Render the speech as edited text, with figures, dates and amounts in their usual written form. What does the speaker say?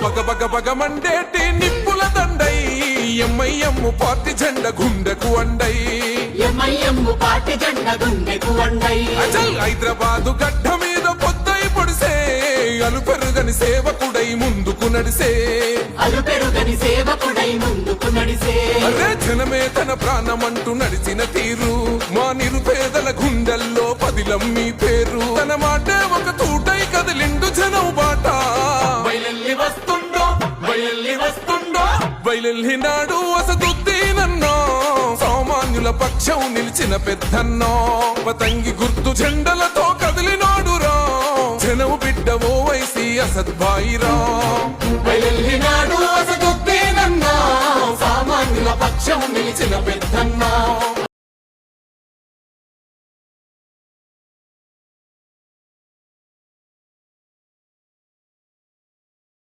బగ బగ బగ మండేటి నిప్పుల దండై MIM party జెండ గుండెకు అండై అచల్ హైదరాబాదు గడ్డ మీద పొద్దై పొడిసే అలుపెరుగని సేవకుడై ముందుకు నడిసే అరే జనమే తన ప్రాణమంటూ నడిచిన తీరు మా నిరుపేదల గుండెల్లో పదిలం మీ పేరు తన మాటే ఒక తూటై కదిలిండు జనం బాట బయలెల్లినాడు అసదుద్దీనన్నో సామాన్యుల పక్షం నిలిచిన పెద్దన్నో పతంగి గుర్తు జెండలతో కదిలినాడురా జనం బిడ్డవో వైసి అసద్భాయిరా బయలెల్లినాడు అసదుద్దీనన్నో సామాన్యుల పక్షం నిలిచిన పెద్దన్నో